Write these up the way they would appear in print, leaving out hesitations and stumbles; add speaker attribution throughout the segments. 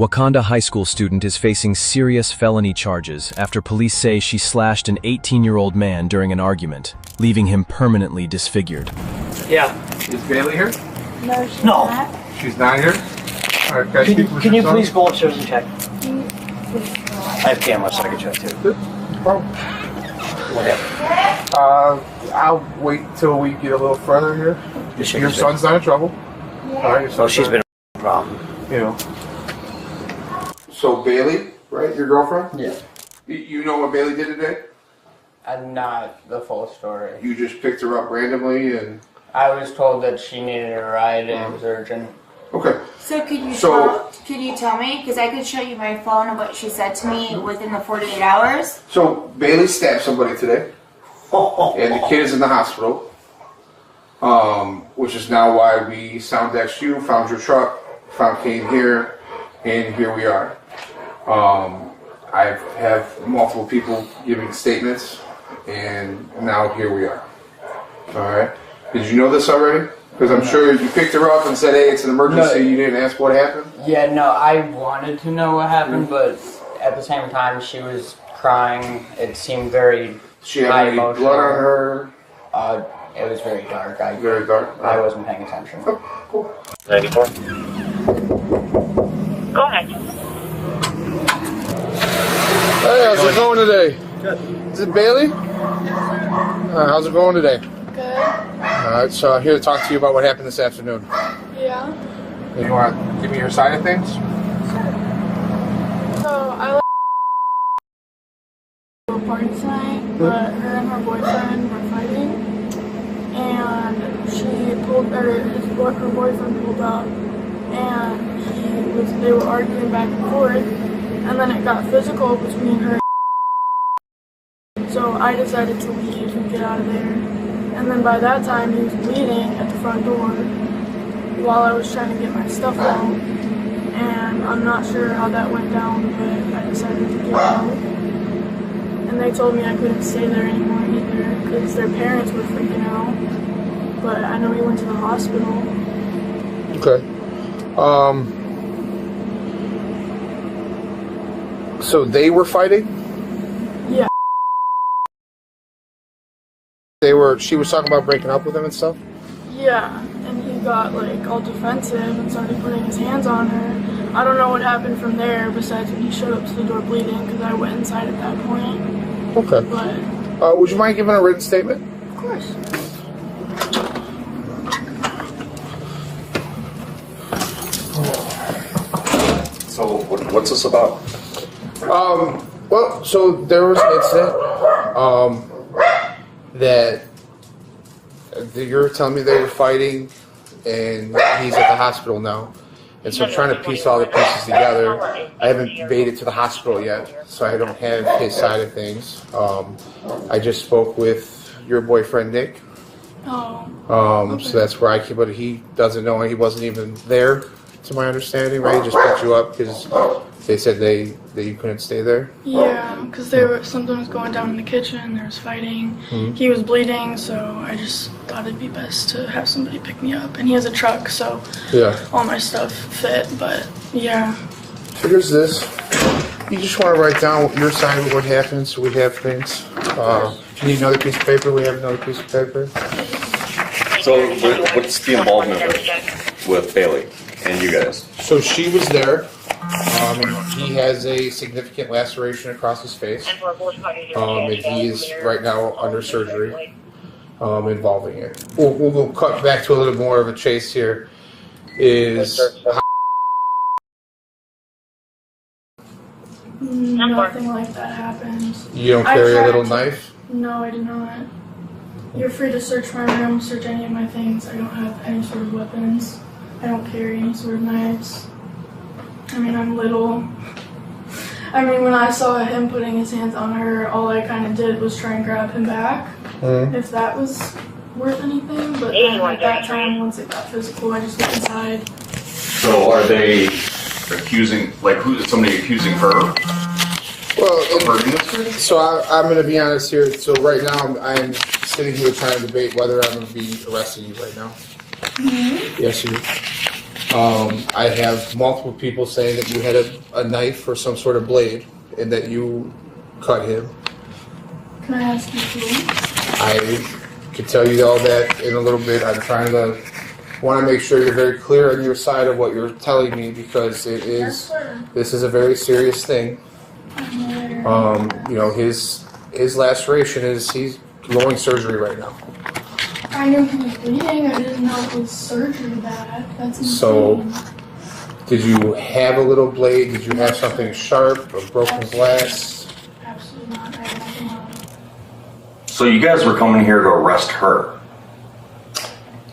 Speaker 1: Wakanda High School student is facing serious felony charges after police say she slashed an 18-year-old man during an argument, leaving him permanently disfigured.
Speaker 2: Yeah.
Speaker 3: Is Bailey here?
Speaker 4: No, she's not.
Speaker 3: She's not here? All right, guys,
Speaker 2: can you please go upstairs and check? I have cameras so I can check too.
Speaker 3: I'll wait till we get a little further here. Your son's not in trouble.
Speaker 4: Yeah.
Speaker 3: All right,
Speaker 2: So she's been a problem.
Speaker 3: You know. So Bailey, right? Your girlfriend?
Speaker 5: Yeah.
Speaker 3: You know what Bailey did today?
Speaker 5: Not the full story.
Speaker 3: You just picked her up randomly and...
Speaker 5: I was told that she needed a ride and it was urgent.
Speaker 3: Okay.
Speaker 4: So could you tell me? Because I could show you my phone of what she said to me within the 48 hours.
Speaker 3: So Bailey stabbed somebody today. And the kid is in the hospital. Which is now why we sound X'd you, found your truck, found Kane here, and here we are. I have multiple people giving statements, and now here we are. Alright? Did you know this already? Because I'm sure you picked her up and said, hey, it's an emergency, you didn't ask what happened?
Speaker 5: Yeah, no, I wanted to know what happened, but at the same time she was crying. It seemed very
Speaker 3: She had any blood on her?
Speaker 5: It was very dark.
Speaker 3: Very dark?
Speaker 5: I wasn't paying attention.
Speaker 3: Oh, cool.
Speaker 2: 94.
Speaker 6: Go ahead.
Speaker 3: Hey, how's it going today?
Speaker 2: Good.
Speaker 3: Is it Bailey? How's it going today?
Speaker 7: Good.
Speaker 3: Alright, so I'm here to talk to you about what happened this afternoon.
Speaker 7: Yeah.
Speaker 3: You want to give me your side of things?
Speaker 7: So I like to a party tonight, but her and her boyfriend were fighting, and her boyfriend pulled up, and they were arguing back and forth, and then it got physical between her. So I decided to leave and get out of there. And then by that time, he was bleeding at the front door while I was trying to get my stuff out. And I'm not sure how that went down, but I decided to get out. And they told me I couldn't stay there anymore either because their parents were freaking out. But I know he went to the hospital.
Speaker 3: Okay. So they were fighting?
Speaker 7: Yeah.
Speaker 3: She was talking about breaking up with him and stuff?
Speaker 7: Yeah, and he got like all defensive and started putting his hands on her. I don't know what happened from there besides when he showed up to the door bleeding because I went inside at that point.
Speaker 3: Okay.
Speaker 7: But
Speaker 3: would you mind giving a written statement?
Speaker 7: of course.
Speaker 8: So what's this about?
Speaker 3: Well, so there was an incident that you're telling me they were fighting, and he's at the hospital now. And so I'm trying to piece all the pieces together. I haven't made it to the hospital yet, so I don't have his side of things. I just spoke with your boyfriend, Nick.
Speaker 7: Oh.
Speaker 3: So that's where I came, but he doesn't know, he wasn't even there, to my understanding, right? He just picked you up because they said that you couldn't stay there?
Speaker 7: Yeah, because something was going down in the kitchen, there was fighting.
Speaker 3: Mm-hmm.
Speaker 7: He was bleeding, so I just thought it'd be best to have somebody pick me up. And he has a truck, so
Speaker 3: Yeah.
Speaker 7: all my stuff fit, but yeah.
Speaker 3: So here's this. You just want to write down your side of what happened so we have things. If you need another piece of paper, we have another piece of paper.
Speaker 8: So what's the involvement with Bailey and you guys?
Speaker 3: So she was there. And he has a significant laceration across his face. And he is right now under surgery involving it. We'll cut back to a little more of a chase here.
Speaker 7: Nothing like that happened.
Speaker 3: You don't carry a little knife?
Speaker 7: No, I do not. You're free to search my room, search any of my things. I don't have any sort of weapons. I don't carry any sort of knives. I mean, I'm little. I mean, when I saw him putting his hands on her, all I kind of did was try and grab him back, if that was worth anything. But then at that time, once it got physical, I just went inside.
Speaker 8: So are they accusing, like, who's somebody accusing her?
Speaker 3: Well, so I'm going to be honest here. So right now, I'm sitting here trying to debate whether I'm going to be arresting you right now.
Speaker 7: Mm-hmm.
Speaker 3: Yes, you. I have multiple people saying that you had a knife or some sort of blade and that you cut him.
Speaker 7: Can I ask you who?
Speaker 3: I could tell you all that in a little bit. I'm trying to want to make sure you're very clear on your side of what you're telling me because it is this is a very serious thing. You know, his laceration is he's going surgery right now.
Speaker 7: I knew he was bleeding. I didn't know it was surgery bad. That's insane.
Speaker 3: So, did you have a little blade? Did you have something sharp or broken glass?
Speaker 7: Absolutely not. I had nothing on it.
Speaker 8: So you guys were coming here to arrest her.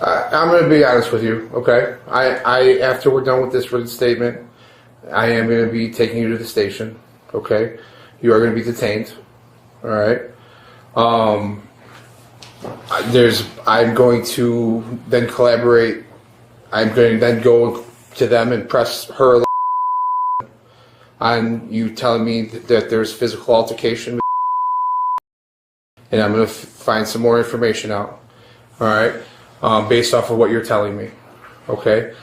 Speaker 3: I'm going to be honest with you, okay? I after we're done with this written statement, I am going to be taking you to the station, okay? You are going to be detained, all right? I'm going to then collaborate. I'm going to then go to them and press her on you telling me that there's physical altercation, and I'm going to find some more information out, all right? Based off of what you're telling me, okay?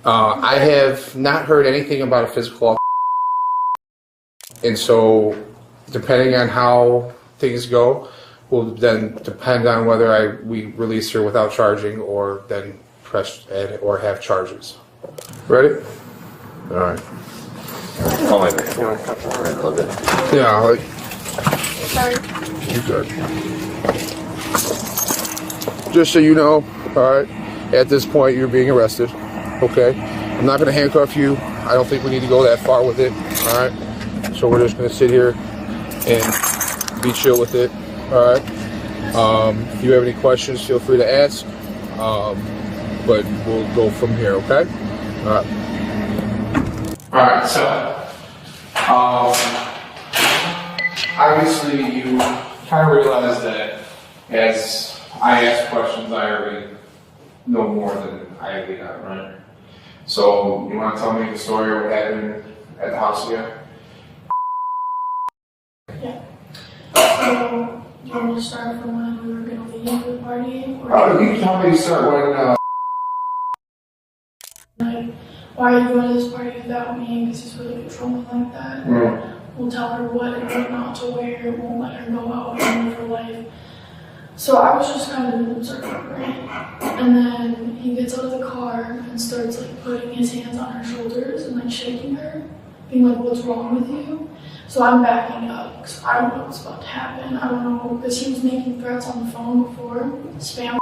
Speaker 3: I have not heard anything about a physical and so depending on how things go will then depend on whether we release her without charging or then press or have charges. Ready? All right.
Speaker 8: Oh my God. You want to cut a little bit?
Speaker 3: Yeah,
Speaker 7: Sorry.
Speaker 3: you're good. Just so you know, all right, at this point you're being arrested, okay? I'm not going to handcuff you. I don't think we need to go that far with it, all right? So we're just going to sit here and be chill with it, all right? If you have any questions, feel free to ask, but we'll go from here, okay? All right. All right, so obviously you kind of realize that as I ask questions, I already know more than I already got, right? So, you want to tell me the story of what happened at the house again?
Speaker 7: Yeah. So, do you want me to start from when we were going to leave the party?
Speaker 3: Oh, you can tell me to start when,
Speaker 7: Like, why are you going to this party without me? Because he's really controlling like that. We'll tell her what and what not to wear. Won't let her go out and live her life. So I was just kind of in a circle, right? And then he gets out of the car and starts like putting his hands on her shoulders and like shaking her, being like, "What's wrong with you?" So I'm backing up because I don't know what's about to happen. I don't know, because he was making threats on the phone before, spam.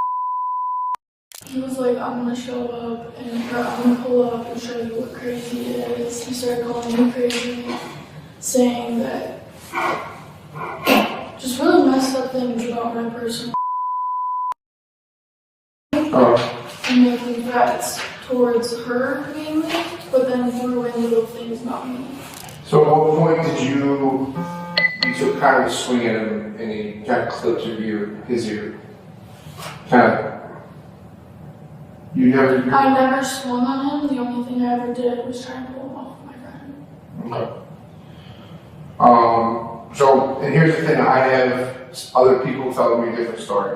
Speaker 7: He was like, "I'm gonna show up and I'm gonna pull up and show you what crazy it is." He started calling me crazy, saying that just really messed up things about my personal and making threats towards her mainly, but then threw in little things about me.
Speaker 3: So at what point did you took kind of a swing at him and he kind of clipped his ear? Kind of.
Speaker 7: I never swung on him. The only thing I ever did was try and pull him off my friend.
Speaker 3: Okay. So, and here's the thing, I have other people telling me a different story.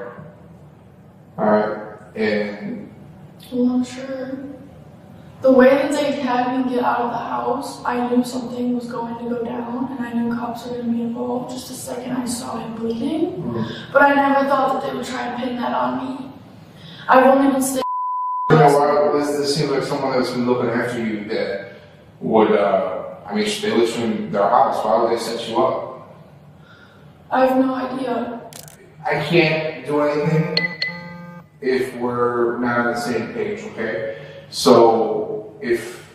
Speaker 3: Alright, and...
Speaker 7: Well, I'm sure. The way that they had me get out of the house, I knew something was going to go down, and I knew cops were going to be involved just the second I saw him bleeding. But I never thought that they would try and pin that on me. I've only been staying...
Speaker 3: You know why this seems like someone that's been looking after you that would, I mean, they live in their house, why would they set you up?
Speaker 7: I have no idea.
Speaker 3: I can't do anything if we're not on the same page, okay? So, if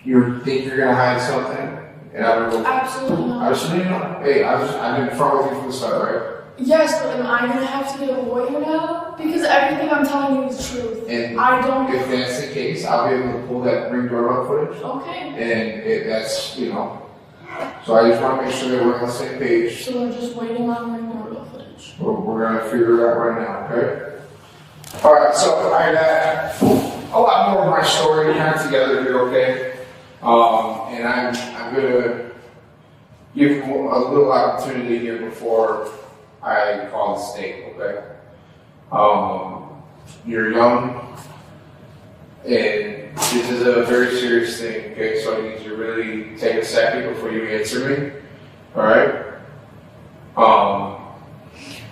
Speaker 3: you think you're gonna hide something, and I don't know...
Speaker 7: Absolutely not.
Speaker 3: Absolutely not. Hey, I've been in front of you from the start, right?
Speaker 7: Yes, but am I going to have to get a lawyer now? Because everything I'm telling you is truth.
Speaker 3: And
Speaker 7: I don't...
Speaker 3: if that's the case, I'll be able to pull that Ring doorbell footage.
Speaker 7: Okay.
Speaker 3: And that's, you know... So I just want to make sure that we're on the same page.
Speaker 7: So we're just waiting on Ring doorbell footage.
Speaker 3: We're going to figure it out right now, okay? Alright, so I got a lot more of my story kind of together here, okay? And I'm going to give you a little opportunity here before I call the state, okay? You're young, and This is a very serious thing, okay? So I need you to really take a second before you answer me. All right?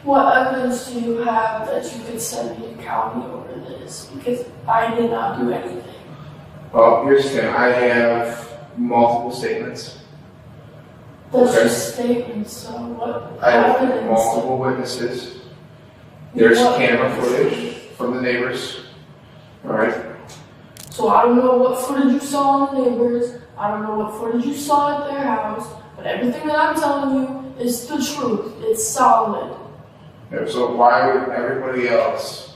Speaker 7: What evidence do you have that you could send me to county over this? Because I did not do anything.
Speaker 3: Well, here's the thing. I have multiple statements.
Speaker 7: That's
Speaker 3: Okay.
Speaker 7: just statements, so what
Speaker 3: I have
Speaker 7: evidence?
Speaker 3: multiple witnesses. There's
Speaker 7: What
Speaker 3: camera
Speaker 7: evidence?
Speaker 3: footage from the neighbors. All right?
Speaker 7: So I don't know what footage you saw on the neighbors. I don't know what footage you saw at their house. But everything that I'm telling you is the truth. It's solid.
Speaker 3: Yeah, so why would everybody else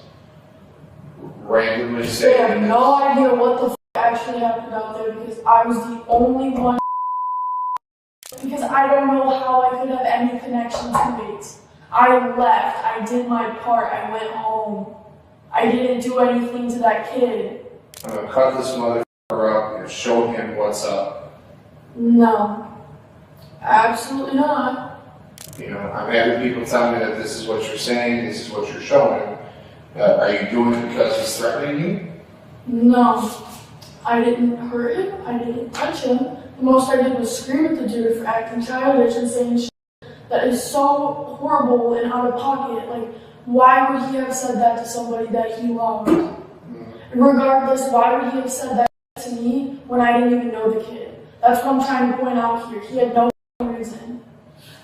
Speaker 3: randomly
Speaker 7: They
Speaker 3: say
Speaker 7: have
Speaker 3: that?
Speaker 7: no idea what the actually happened out there because I was the only one. Because I don't know how I could have any connection to it. I left. I did my part. I went home. I didn't do anything to that kid.
Speaker 3: I'm gonna cut this motherfucker up and show him what's up.
Speaker 7: No. Absolutely not.
Speaker 3: You know, I'm having people tell me that this is what you're saying, this is what you're showing. Are you doing it because he's threatening you?
Speaker 7: No. I didn't hurt him. I didn't touch him. The most I did was scream at the dude for acting childish and saying shit that is so horrible and out of pocket. Like, why would he have said that to somebody that he loved? Regardless, why would he have said that to me when I didn't even know the kid? That's what I'm trying to point out here. He had no reason.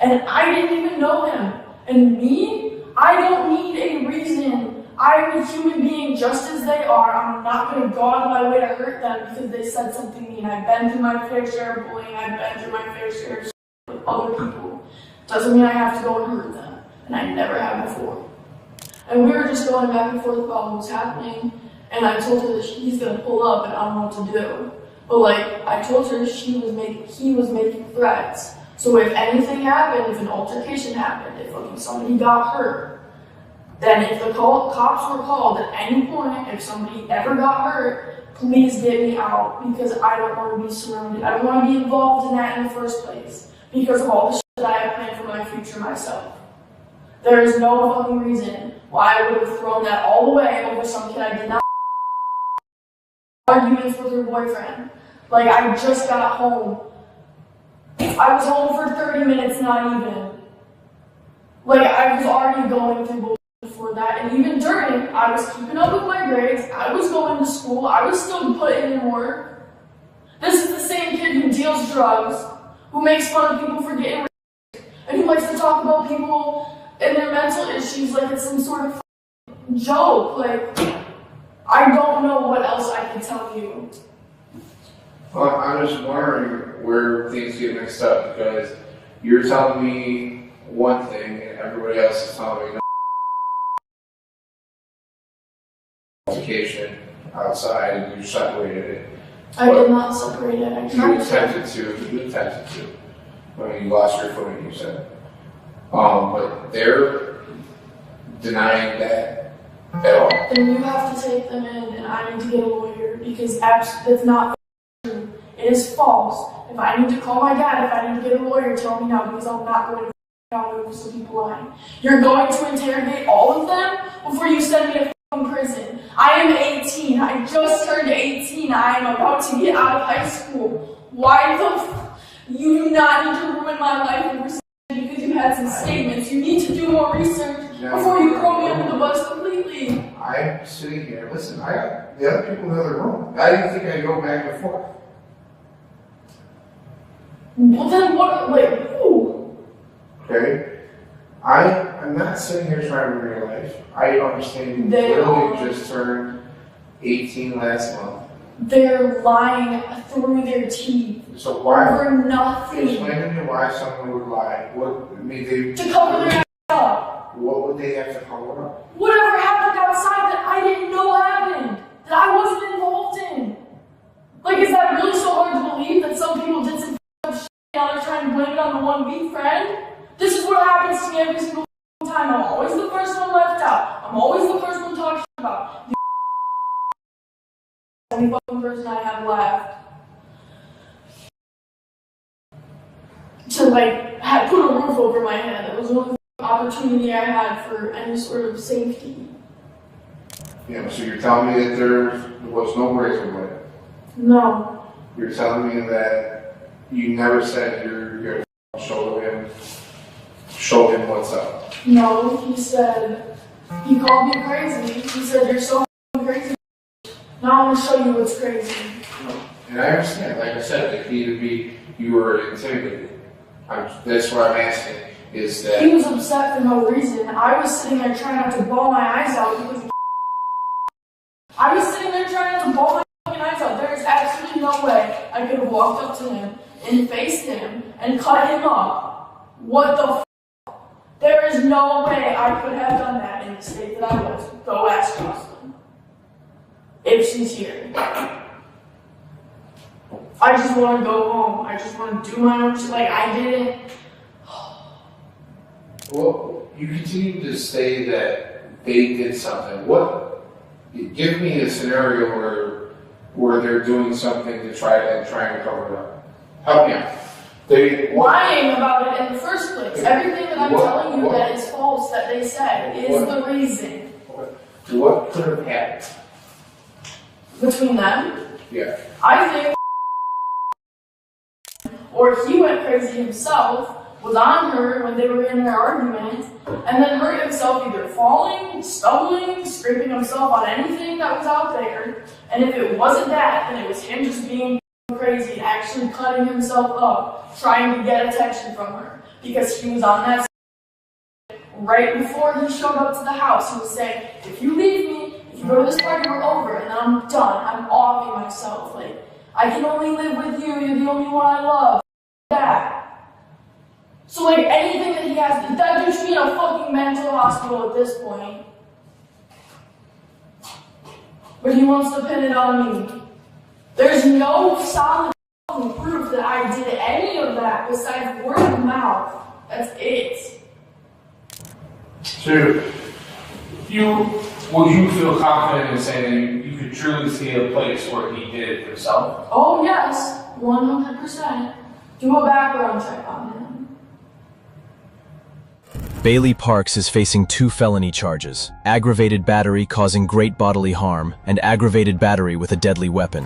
Speaker 7: And I didn't even know him. And me, I don't need a reason. I'm a human being just as they are. I'm not going to go out of my way to hurt them because they said something mean. I've been through my fair share of bullying. I've been through my fair share of shit with other people. Doesn't mean I have to go and hurt them. And I never have before. And we were just going back and forth about what was happening. And I told her that he's going to pull up and I don't know what to do. But like, I told her he was making threats. So if anything happened, if an altercation happened, if somebody got hurt, then if the cops were called at any point, if somebody ever got hurt, please get me out because I don't want to be surrounded. I don't want to be involved in that in the first place because of all the shit that I have planned for my future myself. There is no fucking reason why I would have thrown that all away over some kid I did not arguments with her boyfriend. Like, I just got home. I was home for 30 minutes, not even. Like, I was already going through bullshit before that, and even during, I was keeping up with my grades, I was going to school, I was still putting in work. This is the same kid who deals drugs, who makes fun of people for getting raped, and who likes to talk about people and their mental issues like it's some sort of joke. Like, I don't know what else I can tell you.
Speaker 3: Well, I'm just wondering where things get mixed up because you're telling me one thing and everybody else is telling me altercation outside and you separated it.
Speaker 7: I did not separate it. I
Speaker 3: You attempted to. When you lost your footing, you said. But they're denying that at all.
Speaker 7: Then you have to take them in, and I need to get a lawyer because that's not true. It is false. If I need to call my dad, if I need to get a lawyer, tell me now because I'm not going to county with some people lying. You're going to interrogate all of them before you send me to prison. I am 18. I just turned 18. I am about to get out of high school. Why you do not need to ruin my life over because you had some statements. You need to do more research before you throw me under the bus completely.
Speaker 3: I'm sitting here. Listen, I got the other people in the other room. I didn't think I'd go back and forth.
Speaker 7: Well, then what? Wait, who?
Speaker 3: Okay? I'm not sitting here trying to ruin your life. I understand you literally just turned 18 last month.
Speaker 7: They're lying through their teeth.
Speaker 3: So why?
Speaker 7: Over nothing.
Speaker 3: Explain to me why someone would lie.
Speaker 7: To cover their ass up.
Speaker 3: What would they have to cover up?
Speaker 7: Whatever happened outside that I didn't know happened, that I wasn't involved in. Like, is that really so hard to believe that some people did some shit now they're trying to blame it on the one weak friend? This is what happens to me every single time. I'm always the first one left out. I'm always the first one talked about. The only fucking person I have left to like put a roof over my head. That was the only opportunity I had for any sort of safety.
Speaker 3: Yeah, so you're telling me that there was no razor blade?
Speaker 7: No.
Speaker 3: You're telling me that you never said you're going to show him what's up.
Speaker 7: No, he said, he called me crazy. He said, you're so crazy. Now I'm going to show you what's crazy.
Speaker 3: And I understand, like I said, if you were intimidated. That's what I'm asking, is that...
Speaker 7: He was upset for no reason. I was sitting there trying not to bawl my eyes out because I was sitting there trying not to bawl my fucking eyes out. There's absolutely no way I could have walked up to him and faced him and cut him up. What the f***? There is no way I could have done that in the state that I was. Go ask Jocelyn. If she's here. I just want to go home. I just want to do my own shit. Like, I didn't.
Speaker 3: Well, you continue to say that they did something. Give me a scenario where they're doing something to try and cover it up. Help me out.
Speaker 7: Lying about it in the first place. Everything that I'm telling you that is false that they said is the reason.
Speaker 3: What could have happened?
Speaker 7: Between them?
Speaker 3: Yeah.
Speaker 7: I think or he went crazy himself, was on her when they were in their argument, and then hurt himself either falling, stumbling, scraping himself on anything that was out there. And if it wasn't that, then it was him just being crazy, actually cutting himself up, trying to get attention from her. Because he was on that right before he showed up to the house. He was saying, if you leave me, if you go to this party, we're over, and then I'm done. I'm offing myself. Like, I can only live with you. You're the only one I love. That. So, like, anything that he has, that dude should be in a fucking mental hospital at this point. But he wants to pin it on me. There's no solid proof that I did any of that besides word of mouth. That's it.
Speaker 3: So, would you feel confident in saying that you could truly see a place where he did it himself?
Speaker 7: Oh, yes. 100%. Do a background check on him.
Speaker 1: Bailey Parks is facing 2 felony charges: aggravated battery causing great bodily harm and aggravated battery with a deadly weapon.